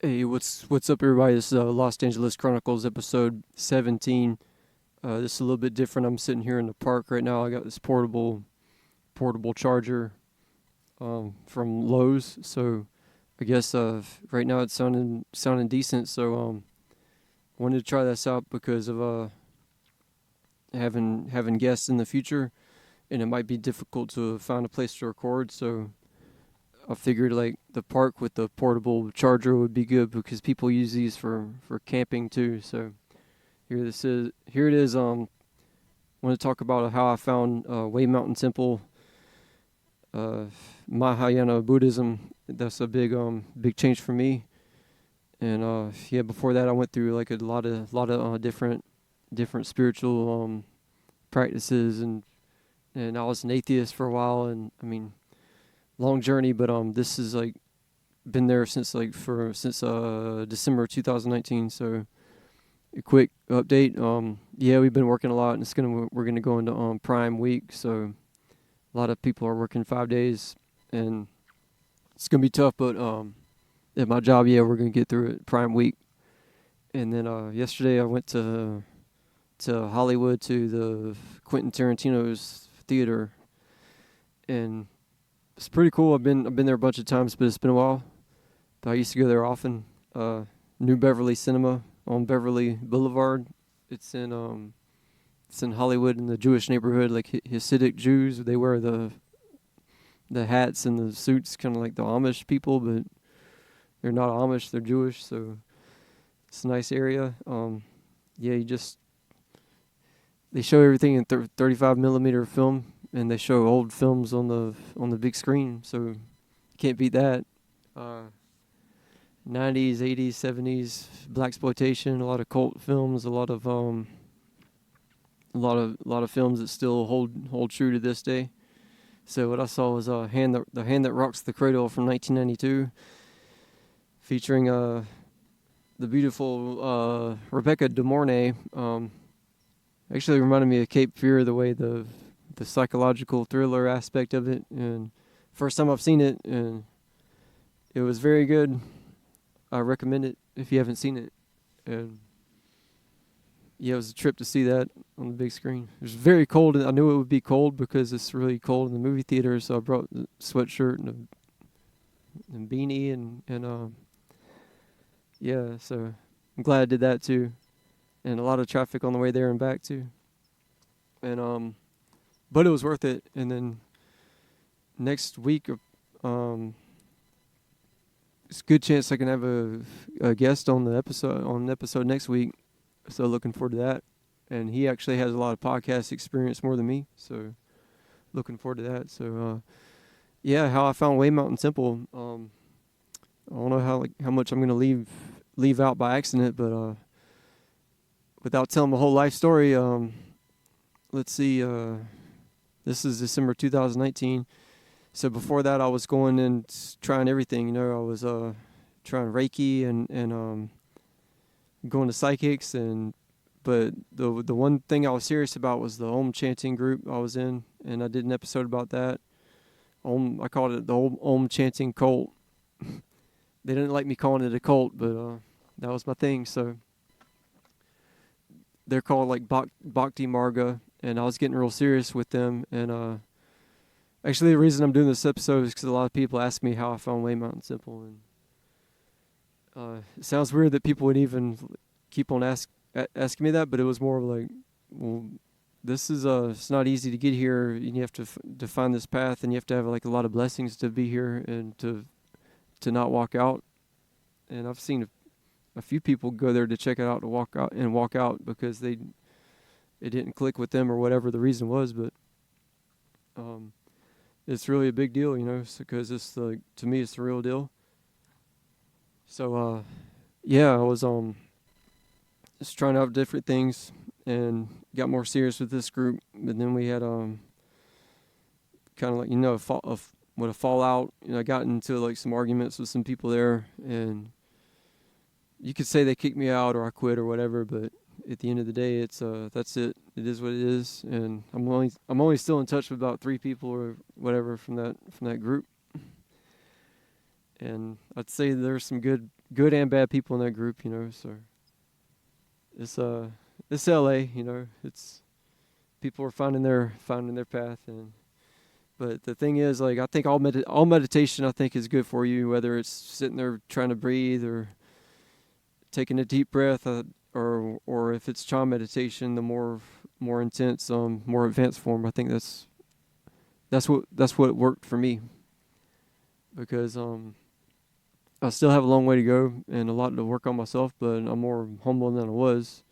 Hey, what's up, everybody? This is Los Angeles Chronicles, episode 17. This is a little bit different. I'm sitting here in the park right now. I got this portable charger from Lowe's. So I guess right now it's sounding decent. So wanted to try this out because of having guests in the future, and it might be difficult to find a place to record. So I figured like the park with the portable charger would be good because people use these for camping too. So here it is. Want to talk about how I found Way Mountain Temple, Mahayana Buddhism. That's a big change for me. And before that I went through like a lot of different spiritual practices, and I was an atheist for a while, and I mean, long journey, but this is like been there since December 2019. So a quick update. We've been working a lot, and we're gonna go into Prime Week. So a lot of people are working 5 days, and it's gonna be tough. But at my job, we're gonna get through it. Prime Week, and then yesterday I went to Hollywood to the Quentin Tarantino's theater, and it's pretty cool. I've been there a bunch of times, but it's been a while. But I used to go there often. New Beverly Cinema on Beverly Boulevard. It's in Hollywood, in the Jewish neighborhood. Like Hasidic Jews, they wear the hats and the suits, kind of like the Amish people, but they're not Amish. They're Jewish, so it's a nice area. They show everything in 35 millimeter film. And they show old films on the big screen, so you can't beat that. 90s, 80s, 70s blaxploitation, a lot of cult films, a lot of films that still hold true to this day. So what I saw was the Hand That Rocks the Cradle from 1992, featuring the beautiful Rebecca De Mornay. Actually reminded me of Cape Fear, the way the psychological thriller aspect of it, and first time I've seen it, and it was very good. I recommend it if you haven't seen it. And it was a trip to see that on the big screen. It was very cold, and I knew it would be cold because it's really cold in the movie theater, so I brought a sweatshirt and a beanie, so I'm glad I did that too. And a lot of traffic on the way there and back too. And but it was worth it. And then next week, it's a good chance I can have a guest on the episode next week. So looking forward to that. And he actually has a lot of podcast experience, more than me. So looking forward to that. So how I found Way Mountain Temple. I don't know how much I'm gonna leave out by accident, but without telling my whole life story, let's see. This is December 2019. So before that, I was going and trying everything. I was trying Reiki and going to psychics, but the one thing I was serious about was the Om chanting group I was in, and I did an episode about that. I called it the Om chanting cult. They didn't like me calling it a cult, but that was my thing. So they're called like Bhakti Marga. And I was getting real serious with them. And actually, the reason I'm doing this episode is because a lot of people ask me how I found Way Mountain Temple. And it sounds weird that people would even keep on asking me that, but it was more like, well, this is it's not easy to get here. You have to find this path, and you have to have like a lot of blessings to be here and to not walk out. And I've seen a few people go there to check it out, to walk out because it didn't click with them or whatever the reason was, but it's really a big deal, because it's to me it's the real deal. So I was just trying out different things and got more serious with this group. But then we had kind of like a fallout. I got into like some arguments with some people there, and you could say they kicked me out or I quit or whatever, but at the end of the day, it's that's it. It is what it is, and I'm only still in touch with about 3 people or whatever from that group. and I'd say there's some good and bad people in that group, so it's it's LA, it's people are finding their path. And but the thing is, like, I think all meditation, I think, is good for you, whether it's sitting there trying to breathe or taking a deep breath, or if it's Chan meditation, the more intense, more advanced form. I think that's what worked for me, because I still have a long way to go and a lot to work on myself, but I'm more humble than I was,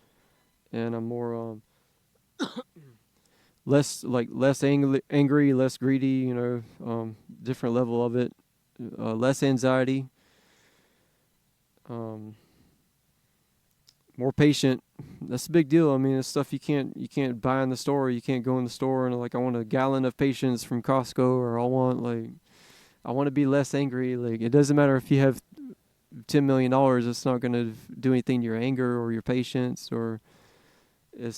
and I'm more less angry, less greedy, different level of it, less anxiety, more patient. That's a big deal. I mean, it's stuff you can't buy in the store. You can't go in the store and, like, I want a gallon of patience from Costco, or I want to be less angry. Like, it doesn't matter if you have $10 million. It's not going to do anything to your anger or your patience, or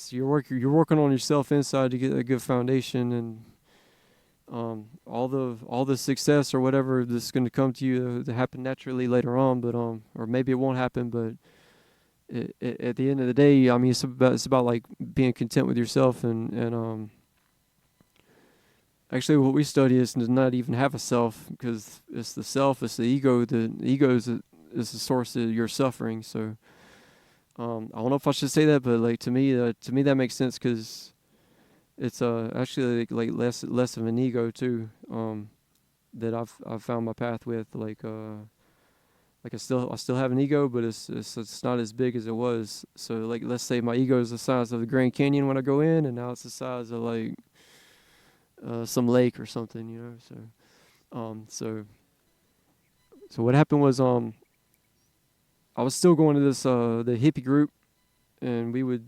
you're working on yourself inside to get a good foundation. And all the success or whatever that's going to come to you to happen naturally later on, but or maybe it won't happen. But at the end of the day, I mean, it's about like being content with yourself, and actually, what we study is to not even have a self, because it's the self, it's the ego. The ego is the source of your suffering. So I don't know if I should say that, but like to me that makes sense, because it's actually like less of an ego too. That I've found my path with, like I still have an ego, but it's not as big as it was. So, like, let's say my ego is the size of the Grand Canyon when I go in, and now it's the size of like some lake or something, So what happened was, I was still going to this the hippie group, and we would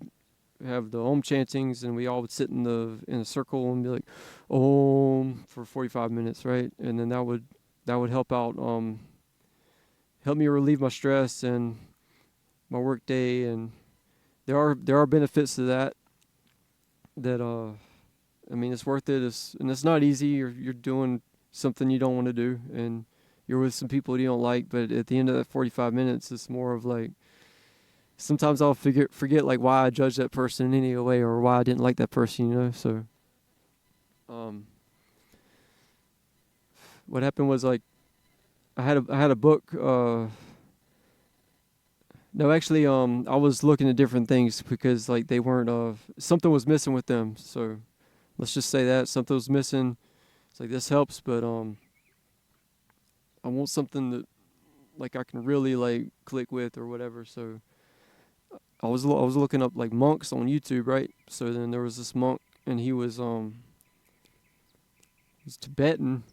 have the Om chantings, and we all would sit in a circle and be like Om for 45 minutes, right? And then that would help out, help me relieve my stress and my work day. And there are benefits to that I mean, it's worth it. It's not easy. You're doing something you don't want to do, and you're with some people you don't like. But at the end of that 45 minutes, it's more of like, sometimes I'll forget like why I judged that person in any way, or why I didn't like that person, So, what happened was, like, I had a book. No, actually, I was looking at different things, because like they weren't. Something was missing with them. So, let's just say that something was missing. It's like, this helps, but I want something that, like, I can really like click with or whatever. So I was looking up like monks on YouTube, right? So then there was this monk, and he was he's Tibetan,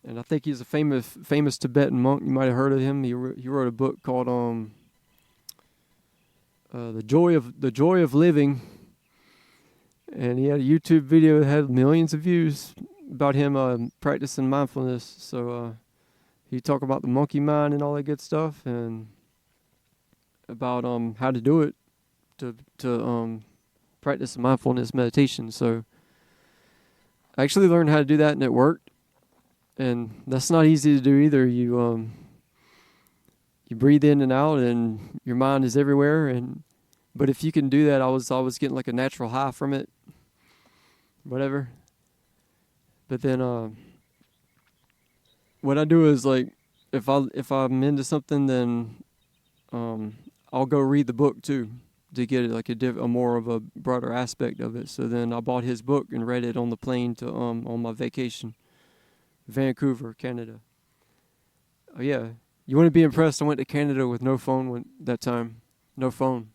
and I think he's a famous Tibetan monk. You might have heard of him. He wrote a book called the Joy of Living. And he had a YouTube video that had millions of views about him practicing mindfulness. So he talked about the monkey mind and all that good stuff, and about how to do it, to practice mindfulness meditation. So I actually learned how to do that, and it worked. And that's not easy to do either. You breathe in and out, and your mind is everywhere. But if you can do that, I was getting like a natural high from it, whatever. But then what I do is, like, if I'm into something, then I'll go read the book too, to get like a more of a broader aspect of it. So then I bought his book and read it on the plane to on my vacation, Vancouver, Canada. Oh yeah, you want to be impressed? I went to Canada with no phone that time, no phone.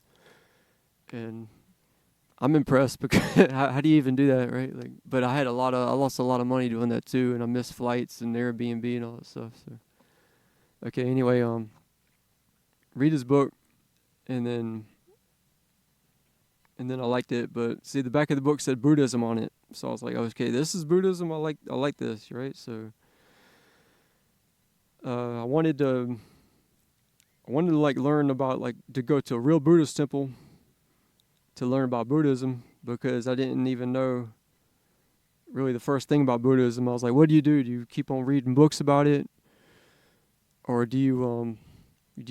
And I'm impressed, because how do you even do that, right? Like, but I lost a lot of money doing that too, and I missed flights and Airbnb and all that stuff. So, okay, anyway, read his book, and then I liked it. But see, the back of the book said Buddhism on it, so I was like, okay, this is Buddhism. I like this, right? So, I wanted to like learn about, like, to go to a real Buddhist temple to learn about Buddhism, because I didn't even know really the first thing about Buddhism. I was like, what do? Do you keep on reading books about it? or do you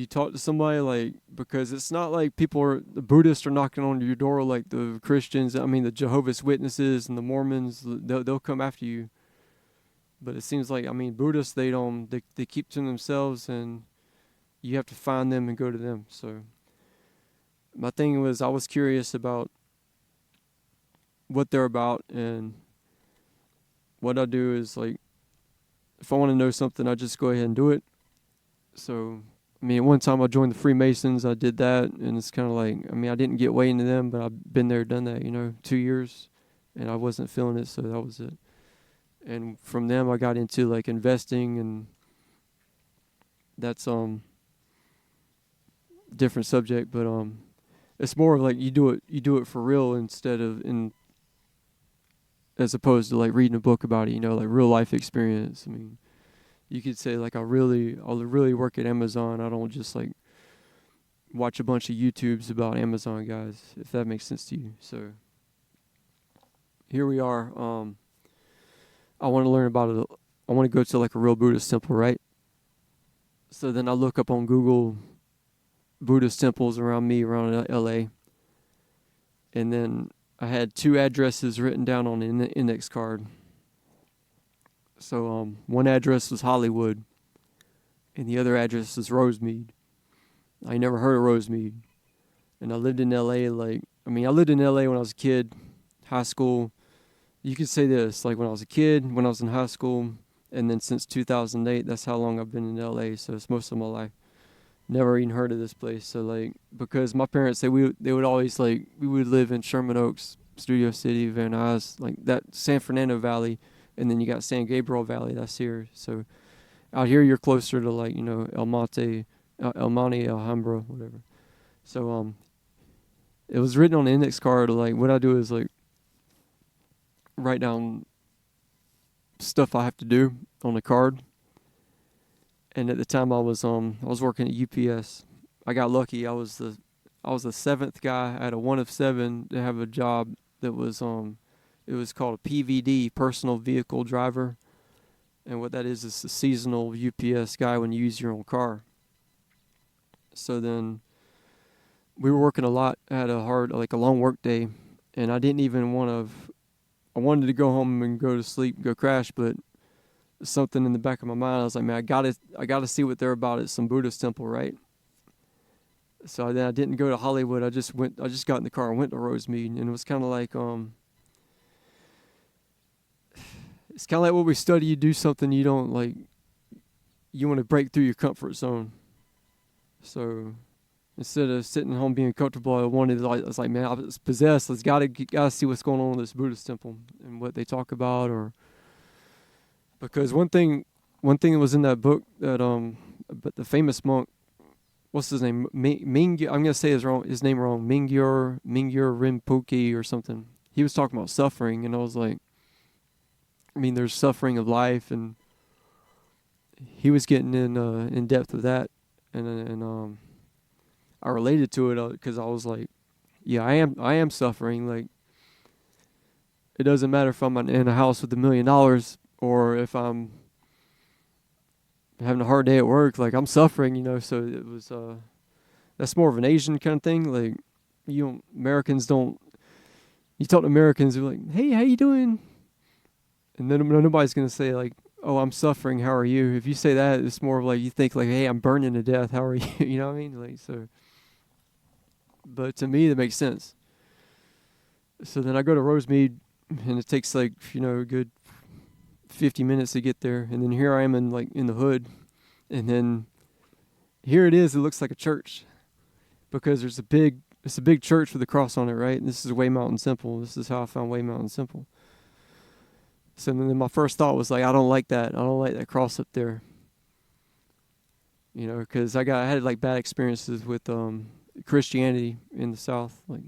talk to somebody, like, because it's not like the Buddhists are knocking on your door like the Christians, I mean the Jehovah's Witnesses and the Mormons, they'll come after you. But it seems like, I mean, Buddhists, they keep to themselves, and you have to find them and go to them. So my thing was, I was curious about what they're about, and what I do is, like, if I want to know something, I just go ahead and do it. So, I mean, at one time I joined the Freemasons, I did that, and it's kind of like, I mean, I didn't get way into them, but I've been there, done that, 2 years, and I wasn't feeling it, so that was it. And from them I got into like investing, and that's different subject, but it's more of like you do it for real instead of as opposed to like reading a book about it, like real life experience. I mean, you could say like I'll really work at Amazon. I don't just like watch a bunch of YouTubes about Amazon guys, if that makes sense to you. So here we are. I want to learn about it. I want to go to like a real Buddhist temple, right? So then I look up on Google Buddhist temples around LA. And then I had 2 addresses written down on an index card. So one address was Hollywood, and the other address was Rosemead. I never heard of Rosemead. And I lived in LA I lived in LA when I was a kid, high school. You could say this, like when I was a kid, when I was in high school, and then since 2008, that's how long I've been in LA, so it's most of my life. Never even heard of this place. So like, because my parents, they would always like, we would live in Sherman Oaks, Studio City, Van Nuys, like that San Fernando Valley, and then you got San Gabriel Valley, that's here. So out here you're closer to like, El Monte, Alhambra, whatever. So it was written on the index card. Like what I do is like write down stuff I have to do on the card. And at the time I was working at UPS. I got lucky. I was the 7th guy out of 1 of 7 to have a job that was it was called a PVD, personal vehicle driver. And what that is a seasonal UPS guy when you use your own car. So then we were working a lot. I had a long work day, and I didn't even I wanted to go home and go to sleep, go crash, but something in the back of my mind, I was like, man, I gotta see what they're about at some Buddhist temple, right? So then I didn't go to Hollywood. I just got in the car and went to Rosemead, and it was kind of like it's kind of like what we study. You do something you don't like. You want to break through your comfort zone. So instead of sitting home being comfortable, I was like, man, I was possessed. Let's gotta see what's going on in this Buddhist temple and what they talk about, or because one thing that was in that book that but the famous monk, what's his name? I'm gonna say his name wrong. Mingyur Rinpoche or something. He was talking about suffering, and I was like, I mean, there's suffering of life, and he was getting in depth with that, and I related to it because I was like, yeah, I am suffering. Like, it doesn't matter if I'm in a house with $1 million or if I'm having a hard day at work. Like, I'm suffering, So it was that's more of an Asian kind of thing. Like, Americans don't. You talk to Americans, they're like, hey, how you doing? And then nobody's gonna say like, oh, I'm suffering, how are you? If you say that, it's more of like you think like, hey, I'm burning to death, how are you? You know what I mean? Like, so. But to me, that makes sense. So then I go to Rosemead, and it takes like, a good 50 minutes to get there. And then here I am in the hood. And then here it is. It looks like a church because it's a big church with a cross on it, right? And this is Way Mountain Simple. This is how I found Way Mountain Simple. So then my first thought was like, I don't like that. I don't like that cross up there. Because I had like bad experiences with Christianity in the South. Like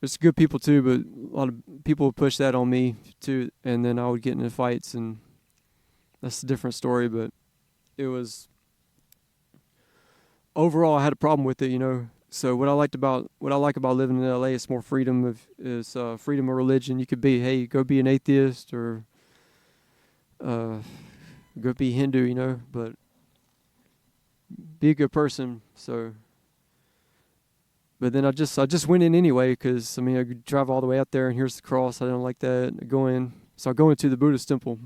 there's good people too, but a lot of people would push that on me too, and then I would get into fights, and that's a different story. But it was overall I had a problem with it, So what I like about living in LA is more freedom of religion. You could go be an atheist or go be Hindu, but be a good person. So, but then I just went in anyway, because I could drive all the way out there, and here's the cross. I don't like that. I go in, so I go into the Buddhist temple,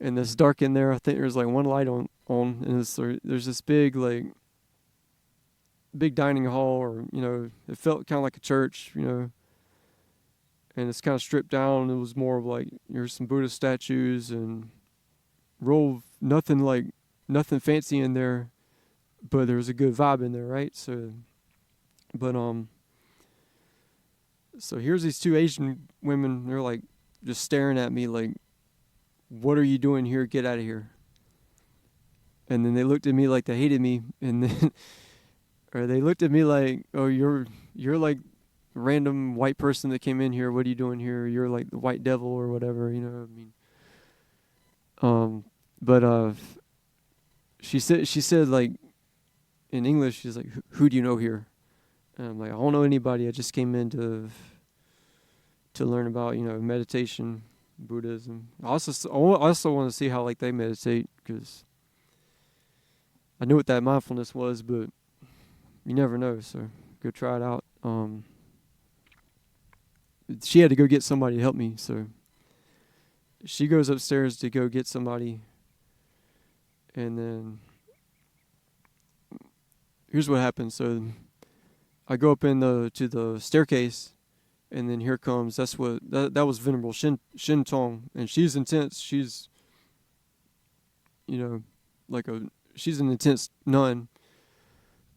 and it's dark in there. I think there's like one light on, and there's this big dining hall, or it felt kind of like a church, and it's kind of stripped down. It was more of like, there's some Buddhist statues and nothing fancy in there, but there was a good vibe in there, right? So here's these two Asian women. They're like just staring at me like, "What are you doing here? Get out of here!" And then they looked at me like they hated me, and then or they looked at me like, "Oh, you're like a random white person that came in here. What are you doing here? You're like the white devil or whatever." But she said like in English, she's like, "Who do you know here?" And I'm like, "I don't know anybody. I just came in to learn about meditation, Buddhism. I also want to see how like they meditate, because I knew what that mindfulness was, but you never know. So go try it out." She had to go get somebody to help me, so she goes upstairs to go get somebody, and then here's what happens. So I go up to the staircase, and then here comes, that was Venerable Shin Tong, and she's intense. She's she's an intense nun,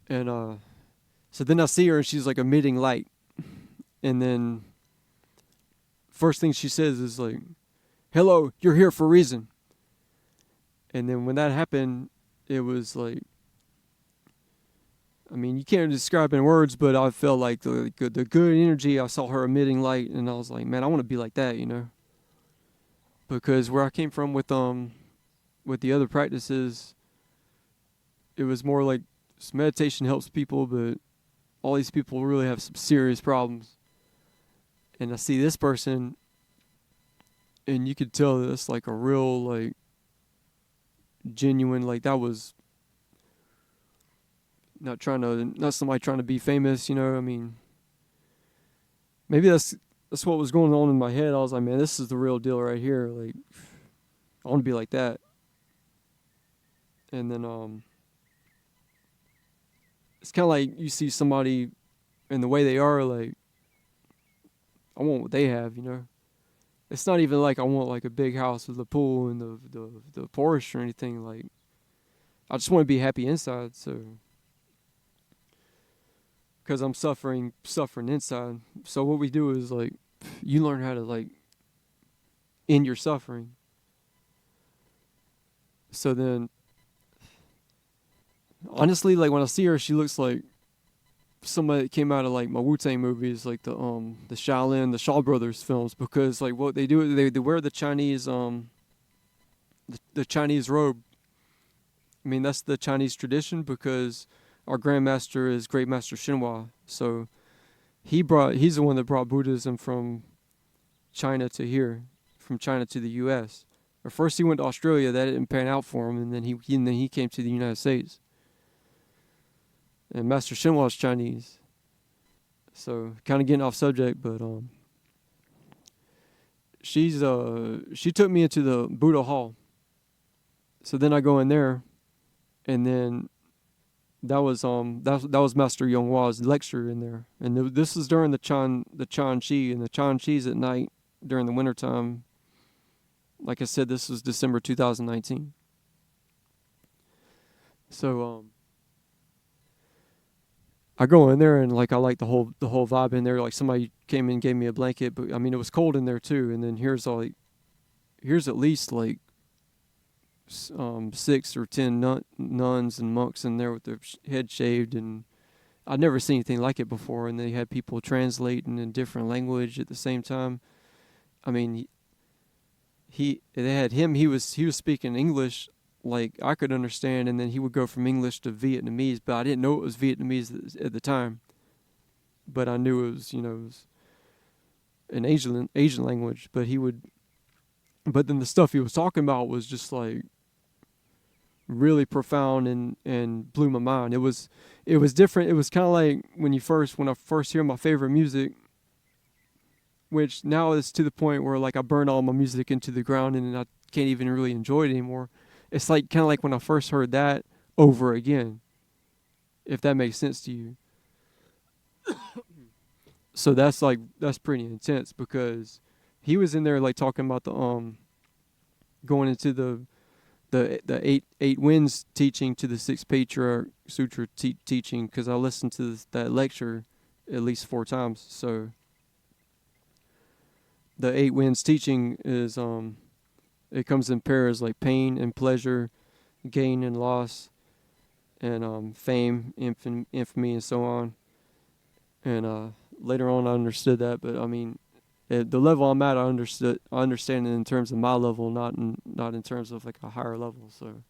and so then I see her, and she's like emitting light, and then first thing she says is like, "Hello, you're here for a reason." And then when that happened, it was like, you can't describe it in words, but I felt like the good energy. I saw her emitting light, and I was like, man, I want to be like that, because where I came from with the other practices, it was more like meditation helps people, but all these people really have some serious problems. And I see this person, and you could tell that it's like a real, like, genuine, like, that was not somebody trying to be famous, maybe that's what was going on in my head. I was like, man, this is the real deal right here. Like, I want to be like that. And then it's kind of like you see somebody and the way they are, like, I want what they have, It's not even like I want like a big house with a pool and the Porsche or anything. Like, I just want to be happy inside. So, because I'm suffering inside. So what we do is like, you learn how to like end your suffering. So then, honestly, like when I see her, she looks like somebody that came out of like my Wu-Tang movies, like the Shaolin, the Shaw Brothers films, because like what they do is they wear the Chinese the Chinese robe. That's the Chinese tradition, because our grandmaster is Great Master Shenhua. So he's the one that brought Buddhism from China to here, from China to the U.S. Or first he went to Australia, that didn't pan out for him, and then he came to the United States. And Master Shenhua is Chinese. So kind of getting off subject, but she took me into the Buddha Hall. So then I go in there, and then that was Master Yong's lecture in there. And this is during the Chan Chi, and the Chan Chi's at night during the wintertime. Like I said, this was December 2019. So I go in there, and like I like the whole vibe in there. Like somebody came in and gave me a blanket, but it was cold in there too. And then here's at least like 6 or 10 nuns and monks in there with their head shaved, and I'd never seen anything like it before. And they had people translating in different language at the same time. They had him. He was speaking English like I could understand, and then he would go from English to Vietnamese, but I didn't know it was Vietnamese at the time. But I knew it was an Asian language. But he would But then the stuff he was talking about was just like really profound and blew my mind. It was different. It was kind of like when I first hear my favorite music, which now is to the point where like I burn all my music into the ground and I can't even really enjoy it anymore. It's like kind of like when I first heard that over again, if that makes sense to you. So that's pretty intense because he was in there like talking about the going into the eight winds teaching to the sixth patriarch sutra teaching, because I listened to that lecture at least 4 times. So the eight winds teaching is it comes in pairs like pain and pleasure, gain and loss, and fame, infamy, and so on. And later on, I understood that, but I mean, at the level I'm at, I understand it in terms of my level, not in terms of like a higher level. So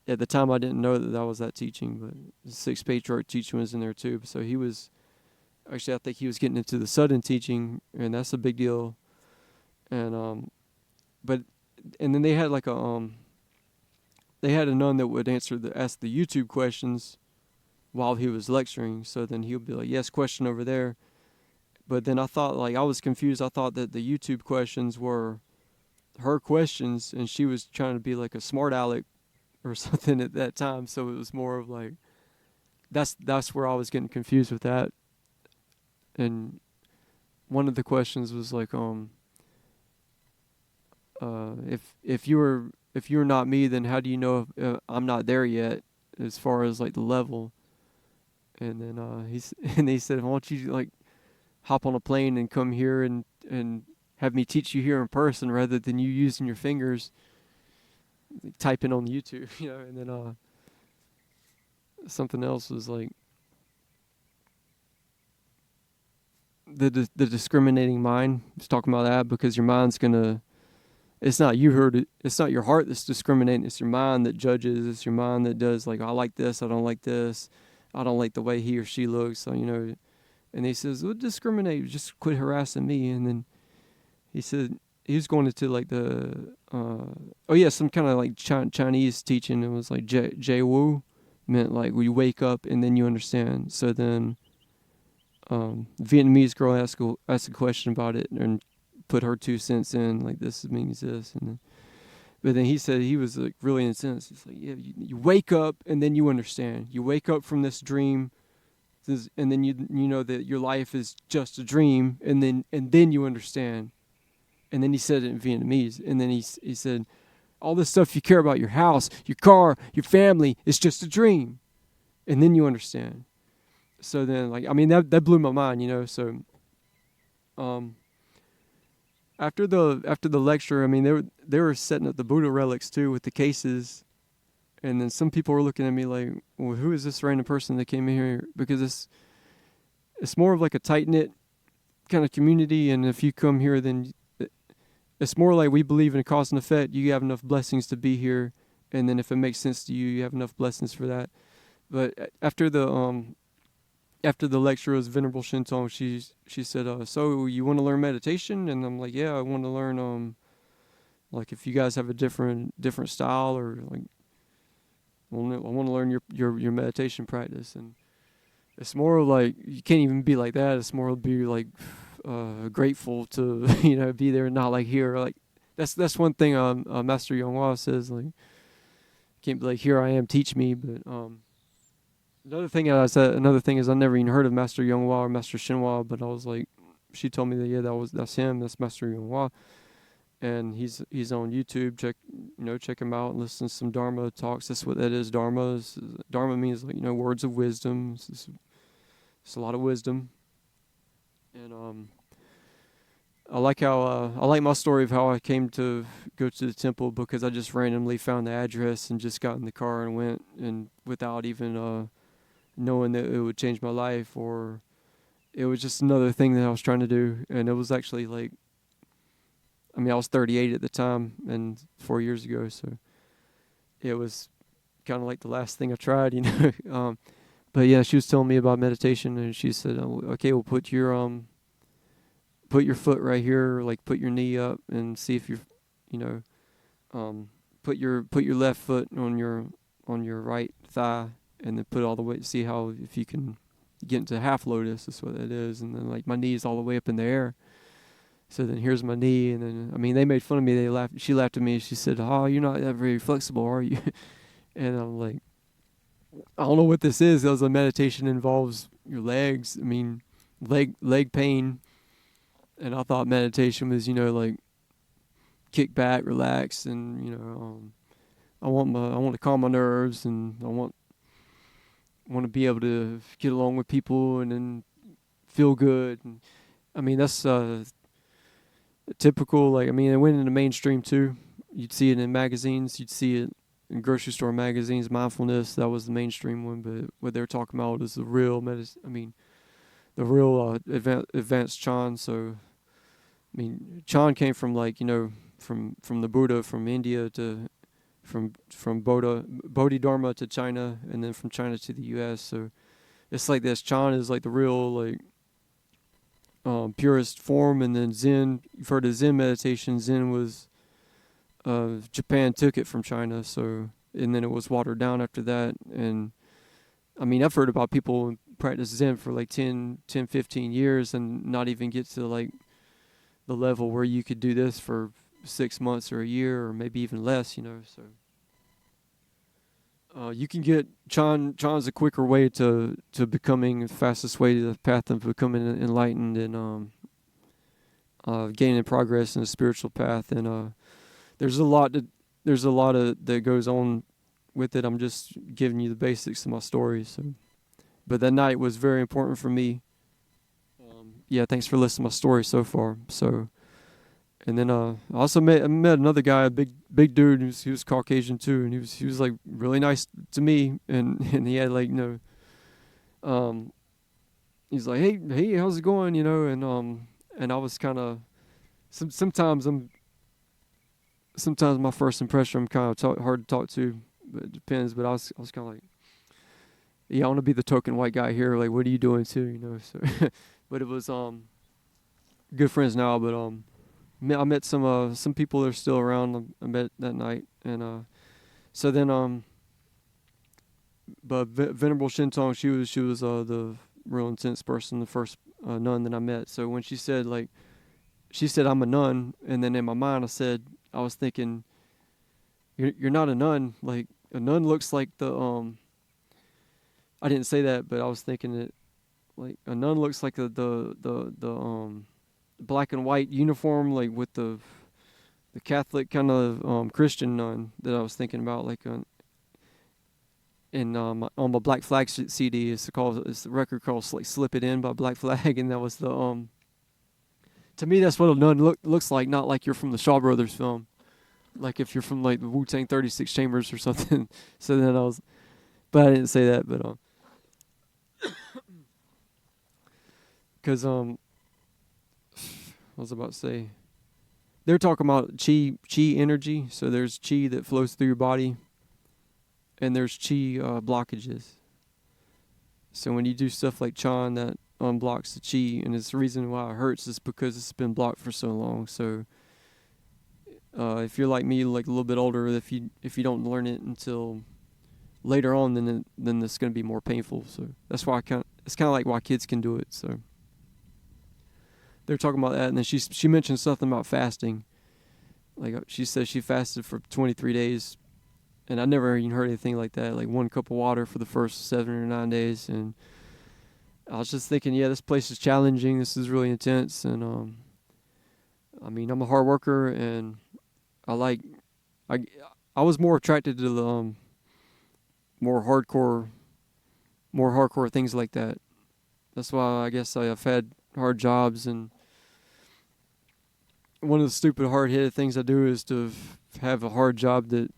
at the time, I didn't know that was that teaching, but the sixth patriarch teaching was in there too. So he was actually, I think he was getting into the sudden teaching, and that's a big deal. And but and then they had like they had a nun that would ask the YouTube questions while he was lecturing. So then he would be like, yes, question over there. But then I thought, like, I was confused. I thought that the YouTube questions were her questions and she was trying to be like a smart aleck or something at that time. So it was more of like, that's where I was getting confused with that. And one of the questions was like, if you're not me, then how do you know if I'm not there yet, as far as like the level? And then he said, why don't you like hop on a plane and come here and have me teach you here in person rather than you using your fingers typing on YouTube, you know? And then something else was like the discriminating mind. He's talking about that because your mind's gonna. It's not it's not your heart that's discriminating. It's your mind that judges. It's your mind that does like, I like this, I don't like this, I don't like the way he or she looks. So, you know. And he says, well, discriminate, just quit harassing me. And then he said, he was going into like some kind of like Chinese teaching. It was like Jai Wu, meant like we wake up and then you understand. So then Vietnamese girl asked a question about it and put her 2 cents in, like this means this. But then he said he was like really incensed. It's like, yeah, you wake up and then you understand. You wake up from this dream, and then you know that your life is just a dream, and then you understand. And then he said it in Vietnamese, and then he said, all this stuff you care about, your house, your car, your family, is just a dream, and then you understand. So then, like, I mean, that blew my mind, you know. So after the lecture, I mean, they were setting up the Buddha relics too with the cases. And then some people were looking at me like, well, who is this random person that came in here? Because it's more of like a tight-knit kind of community. And if you come here, then it's more like we believe in a cause and effect. You have enough blessings to be here. And then if it makes sense to you, you have enough blessings for that. But after the lecture was Venerable Shintong, she said, so you want to learn meditation? And I'm like, yeah, I want to learn, like if you guys have a different style, or like, I want to learn your meditation practice. And it's more like, you can't even be like that. It's more be like grateful to, you know, be there and not like here. Like that's one thing Master Yong says, like, can't be like, here I am, teach me. But another thing is I never even heard of Master Yong or Master Shinhwa, but I was like, she told me that, yeah, that's him, that's Master Yong. And he's on YouTube. Check him out and listen to some Dharma talks. That's what that is. Dharma means, like, you know, words of wisdom. It's a lot of wisdom. And I like my story of how I came to go to the temple, because I just randomly found the address and just got in the car and went, and without even knowing that it would change my life, or it was just another thing that I was trying to do. And it was actually like, I mean, I was 38 at the time, and 4 years ago, so it was kind of like the last thing I tried, you know. But yeah, she was telling me about meditation, and she said, okay, we'll put put your foot right here, like put your knee up and see if you're, you know, put your left foot on your right thigh, and then put it all the way, see how, if you can get into half lotus, is what that is. And then like my knee's all the way up in the air. So then here's my knee, and then, I mean, they made fun of me. They laughed. She laughed at me. She said, "Oh, you're not that very flexible, are you?" And I'm like, I don't know what this is. Because a meditation involves your legs. I mean, leg pain. And I thought meditation was, you know, like kick back, relax, and, you know, I want to calm my nerves, and I want to be able to get along with people, and then feel good. And I mean, that's typical. Like, I mean, it went into mainstream too. You'd see it in magazines. You'd see it in grocery store magazines. Mindfulness, that was the mainstream one. But what they're talking about is the real the real advanced Chan. So, I mean, Chan came from, like, you know, from the Buddha, from India to from Bodhidharma to China, and then from China to the U.S. So it's like this. Chan is like the real, like, purest form. And then Zen, you've heard of Zen meditation. Zen was, Japan took it from China, so, and then it was watered down after that. And I mean, I've heard about people practice Zen for like 10, 15 years and not even get to like the level where you could do this for 6 months or a year, or maybe even less, you know. So you can get Chan's a quicker way to becoming, the fastest way to the path of becoming enlightened, and gaining progress in the spiritual path. And there's a lot that goes on with it. I'm just giving you the basics of my story. So, but that night was very important for me. Yeah, thanks for listening to my story so far. So, and then I also met another guy, a big dude. He was Caucasian too, and he was like really nice to me, and he had, like, you know, he's like, hey, how's it going, you know. And I was kind of, sometimes my first impression, I'm kind of hard to talk to, but it depends. But I was kind of like, yeah, I want to be the token white guy here. Like, what are you doing too, you know? So, but it was good friends now. But I met some people that are still around. I met that night, and so then but Venerable Shintong, she was the real intense person, the first nun that I met. So when she said I'm a nun, and then in my mind I was thinking, you're not a nun. Like, a nun looks like the I didn't say that, but I was thinking it, like, a nun looks like the black and white uniform, like with the Catholic kind of Christian nun that I was thinking about, like on my Black Flag CD. It's the record called like "Slip It In" by Black Flag, and that was the to me, that's what a nun looks like, not like you're from the Shaw Brothers film, like if you're from like the Wu-Tang 36 Chambers or something. So then but I didn't say that, but because I was about to say, they're talking about chi energy. So there's chi that flows through your body, and there's chi blockages. So when you do stuff like Chan, that unblocks the chi, and it's the reason why it hurts is because it's been blocked for so long. So if you're like me, like a little bit older, if you don't learn it until later on, then it's going to be more painful. So that's why it's kind of like why kids can do it. So they're talking about that, and then she mentioned something about fasting. Like, she said she fasted for 23 days, and I never even heard anything like that. Like 1 cup of water for the first 7 or 9 days, and I was just thinking, yeah, this place is challenging. This is really intense, and I mean, I'm a hard worker, and I was more attracted to the more hardcore things like that. That's why I guess I've had hard jobs, and one of the stupid hard-headed things I do is to have a hard job that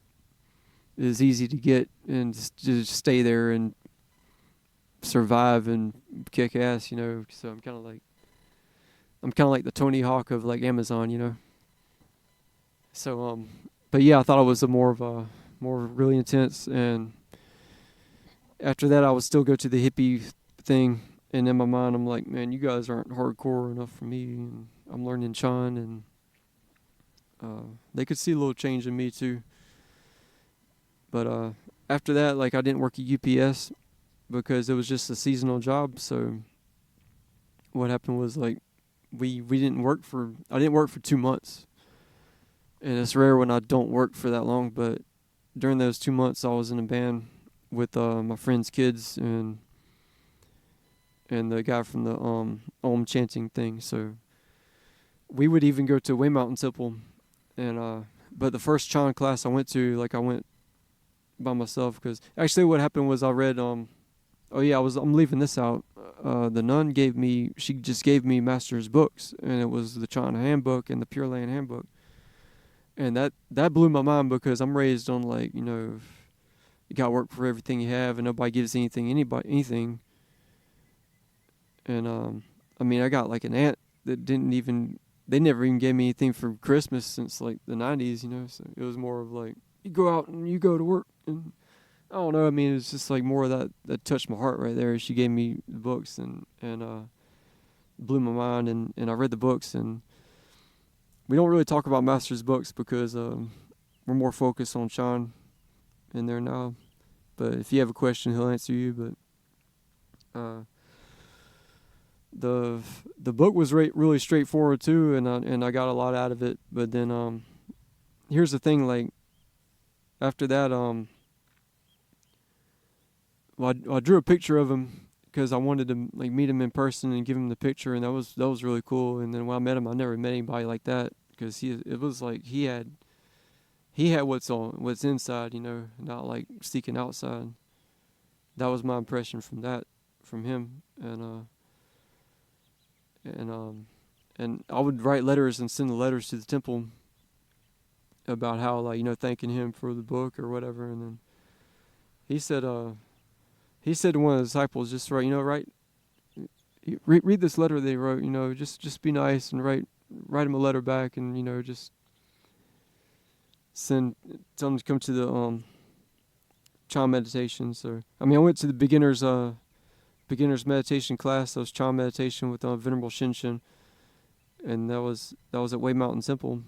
is easy to get, and just stay there and survive and kick ass, you know. So I'm kind of like the Tony Hawk of like Amazon, you know. So but yeah, I thought it was a more really intense, and after that I would still go to the hippie thing, and in my mind I'm like, man, you guys aren't hardcore enough for me. And I'm learning Chan, and they could see a little change in me too. But after that, like I didn't work at UPS because it was just a seasonal job. So what happened was like we didn't work for I didn't work for 2 months, and it's rare when I don't work for that long. But during those 2 months, I was in a band with my friend's kids and the guy from the chanting thing. So we would even go to Way Mountain Temple, and but the first Chan class I went to, like I went by myself because actually what happened was I read I'm leaving this out. The nun she just gave me master's books, and it was the Chan Handbook and the Pure Land Handbook, and that blew my mind because I'm raised on like you got to work for everything you have, and nobody gives anything. And I mean, I got like an aunt that they never even gave me anything for Christmas since like the 90s, so it was more of like, you go out and you go to work, and I don't know, I mean, it's just like more of that touched my heart right there. She gave me the books and blew my mind, and I read the books, and we don't really talk about Master's books because we're more focused on Sean in there now, but if you have a question, he'll answer you, but the book was really straightforward too, and I got a lot out of it. But then here's the thing, like after that I drew a picture of him because I wanted to like meet him in person and give him the picture, and that was really cool. And then when I met him, I never met anybody like that because it was like he had what's inside, not like seeking outside. That was my impression from him, and I would write letters and send the letters to the temple about how, like, thanking him for the book or whatever. And then he said to one of the disciples, just write, read this letter they wrote, just be nice and write him a letter back, and just tell him to come to the Chan meditation. So I mean, I went to the beginner's meditation class. That was Chan meditation with Venerable Shinshin, and that was at Way Mountain Temple.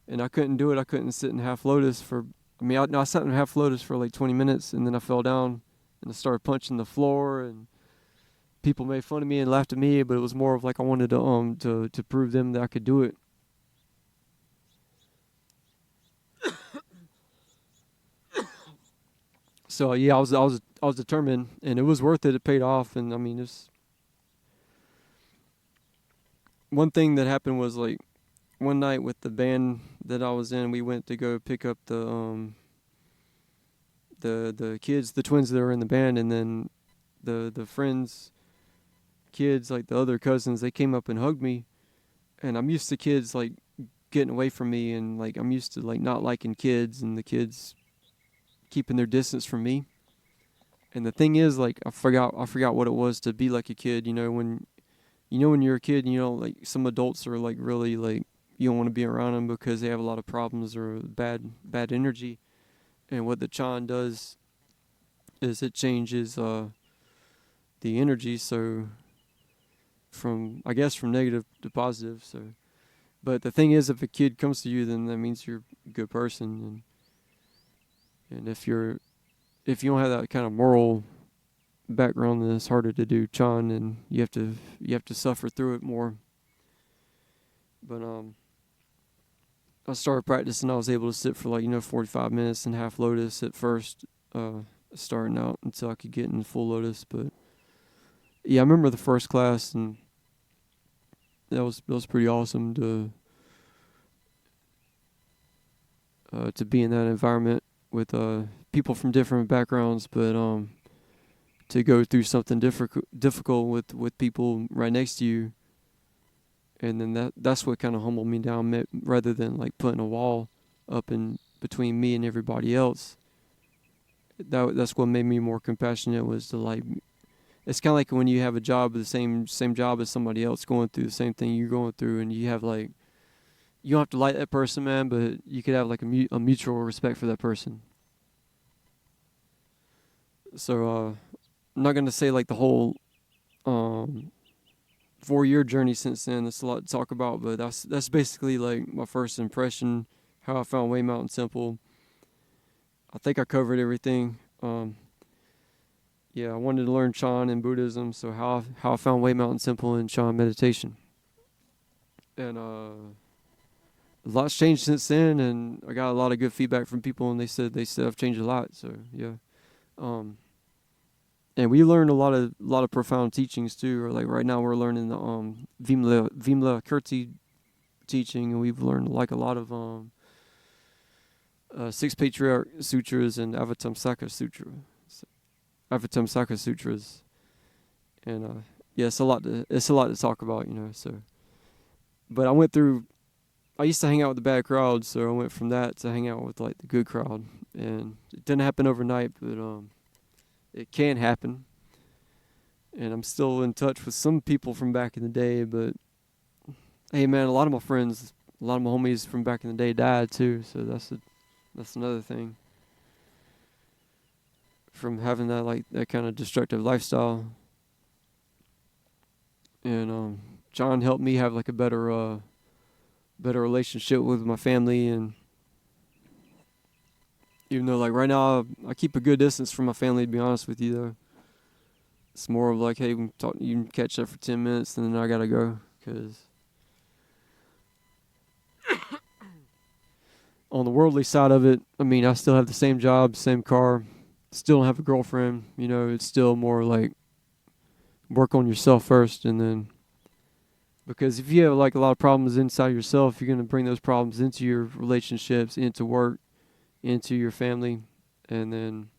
And I couldn't do it. I couldn't sit in half lotus for. I mean, I sat in half lotus for like 20 minutes, and then I fell down and I started punching the floor, and people made fun of me and laughed at me. But it was more of like I wanted to prove them that I could do it. So yeah, I was determined, and it was worth it. It paid off, and I mean, it's one thing that happened was like one night with the band that I was in, we went to go pick up the kids, the twins that were in the band, and then the friends' kids, like the other cousins, they came up and hugged me, and I'm used to kids like getting away from me, and like I'm used to like not liking kids, and the kids keeping their distance from me. And the thing is, like, I forgot what it was to be like a kid. When you're a kid, like some adults are like really like you don't want to be around them because they have a lot of problems or bad energy. And what the Chan does is it changes the energy, so from negative to positive. So, but the thing is, if a kid comes to you, then that means you're a good person, and if you don't have that kind of moral background, then it's harder to do Chan, and you have to suffer through it more. But I started practicing. I was able to sit for like 45 minutes in half lotus at first, starting out until I could get in full lotus. But yeah, I remember the first class, and that was pretty awesome to be in that environment with people from different backgrounds, but to go through something difficult with people right next to you, and then that's what kind of humbled me down, rather than like putting a wall up in between me and everybody else. That's what made me more compassionate, was to like, it's kind of like when you have a job, the same job as somebody else going through the same thing you're going through, and you have like, you don't have to like that person, man, but you could have like a mutual respect for that person. So I'm not gonna say like the whole 4-year journey since then. That's a lot to talk about, but that's basically like my first impression, how I found Way Mountain Temple. I think I covered everything. Yeah, I wanted to learn Chan and Buddhism, so how I found Way Mountain Temple and Chan meditation. And a lot's changed since then, and I got a lot of good feedback from people, and they said I've changed a lot. So yeah, and we learned a lot of profound teachings too. Or like right now we're learning the Vimla Kirti teaching, and we've learned like a lot of Six Patriarch Sutras and Avatamsaka Sutras, and yeah, it's a lot to talk about, So, but I used to hang out with the bad crowd, so I went from that to hang out with like the good crowd, and it didn't happen overnight, but it can happen, and I'm still in touch with some people from back in the day. But hey, man, a lot of my friends, a lot of my homies from back in the day died too, so that's another thing. From having that kind of destructive lifestyle, and John helped me have like a better relationship with my family. And even though like right now I keep a good distance from my family, to be honest with you, though, it's more of like, hey, you can catch up for 10 minutes and then I gotta go, because on the worldly side of it, I mean, I still have the same job, same car, still don't have a girlfriend. It's still more like work on yourself first, and then, because if you have like a lot of problems inside yourself, you're going to bring those problems into your relationships, into work, into your family, and then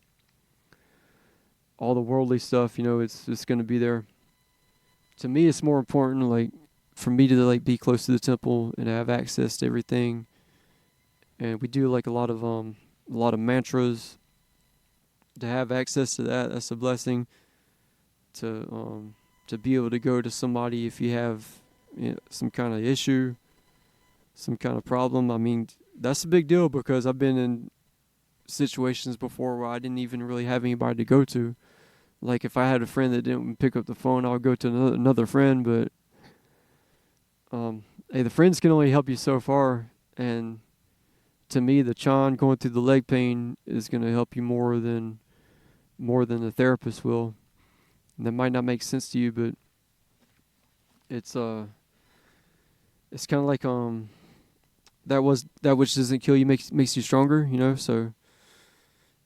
all the worldly stuff, it's just going to be there. To me, it's more important, like, for me to like be close to the temple and have access to everything. And we do like a lot of mantras. To have access to that's a blessing. To be able to go to somebody if you have some kind of issue, some kind of problem. I mean, that's a big deal, because I've been in situations before where I didn't even really have anybody to go to. Like if I had a friend that didn't pick up the phone, I would go to another friend. But hey, the friends can only help you so far, and to me, the Chan going through the leg pain is going to help you more than the therapist will. And that might not make sense to you, but it's kind of like that which doesn't kill you makes you stronger, So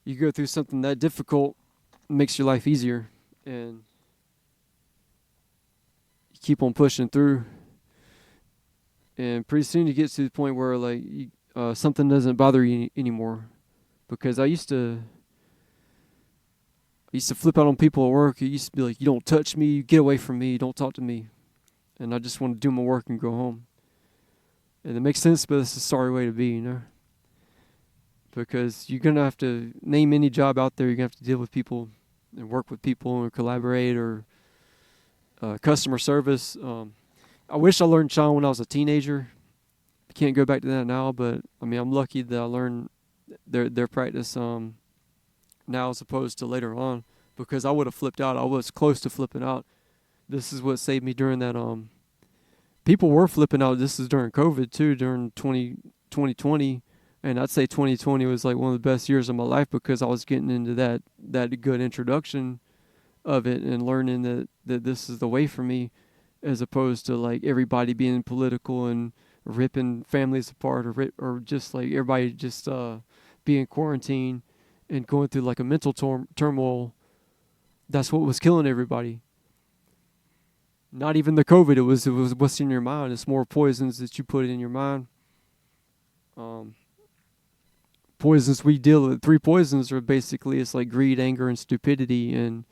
you go through something that difficult, makes your life easier, and you keep on pushing through. And pretty soon you get to the point where like something doesn't bother you anymore. Because I used to flip out on people at work. It used to be like, you don't touch me, get away from me, don't talk to me. And I just want to do my work and go home. And it makes sense, but it's a sorry way to be, Because you're going to have to name any job out there. You're going to have to deal with people and work with people or collaborate, or customer service. I wish I learned Chan when I was a teenager. I can't go back to that now, but I mean, I'm lucky that I learned their practice now as opposed to later on, because I would have flipped out. I was close to flipping out. This is what saved me during that. People were flipping out. This is during COVID too, during 2020. And I'd say 2020 was like one of the best years of my life, because I was getting into that good introduction of it and learning that this is the way for me, as opposed to like everybody being political and ripping families apart, or just like everybody just being quarantined and going through like a mental turmoil. That's what was killing everybody. Not even the COVID. It was what's in your mind. It's more poisons that you put in your mind. Poisons we deal with. 3 poisons are basically, it's like greed, anger, and stupidity. And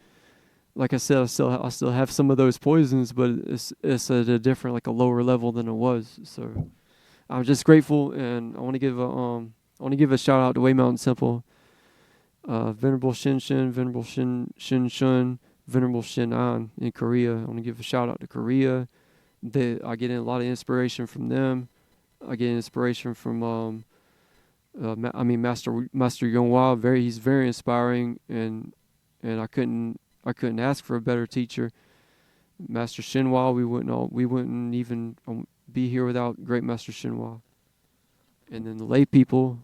like I said, I still have some of those poisons, but it's at a different, like a lower level than it was. So I'm just grateful, and I want to give a shout out to Way Mountain Temple. Venerable Shinshin, Venerable Shin, Venerable Shin-an in Korea. I want to give a shout out to Korea. I get a lot of inspiration from them. I get inspiration from Master Yong. He's very inspiring, and I couldn't ask for a better teacher. Master Shinwa, we wouldn't even be here without great Master Shinwa. And then the lay people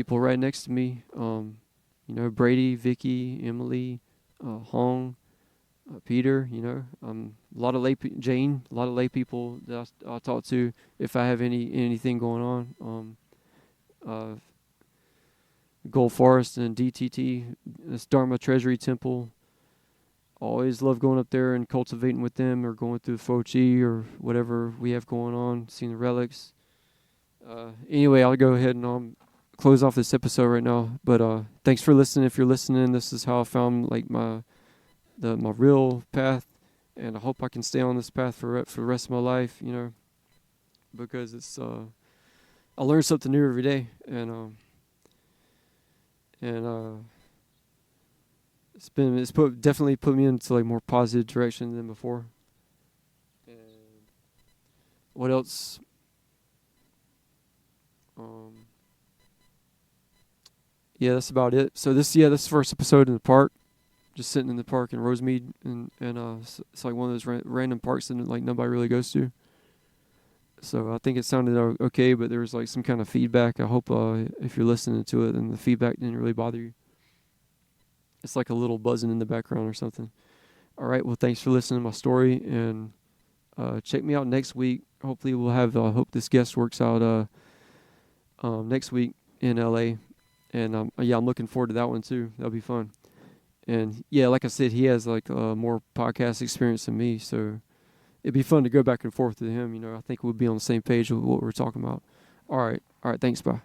right next to me, Brady, Vicky, Emily, Hong, Peter, a lot of Jane, a lot of lay people that I talk to if I have anything going on. Gold Forest and DTT, this Dharma Treasury Temple. Always love going up there and cultivating with them, or going through Fochi or whatever we have going on, seeing the relics. Anyway, I'll go ahead and close off this episode right now. But thanks for listening. If you're listening, this is how I found like my real path, and I hope I can stay on this path for the rest of my life. Because it's I learn something new every day, and definitely put me into like more positive direction than before. And what else? Yeah, that's about it. So this is the first episode in the park, just sitting in the park in Rosemead, and it's like one of those random parks that like nobody really goes to. So I think it sounded okay, but there was like some kind of feedback. I hope if you're listening to it and the feedback didn't really bother you. It's like a little buzzing in the background or something. All right, well, thanks for listening to my story, and check me out next week. Hopefully we'll have, hope this guest works out next week in LA. And I'm looking forward to that one too. That'll be fun. And yeah, like I said, he has like more podcast experience than me, so it'd be fun to go back and forth with him. I think we'll be on the same page with what we're talking about. All right. Thanks. Bye.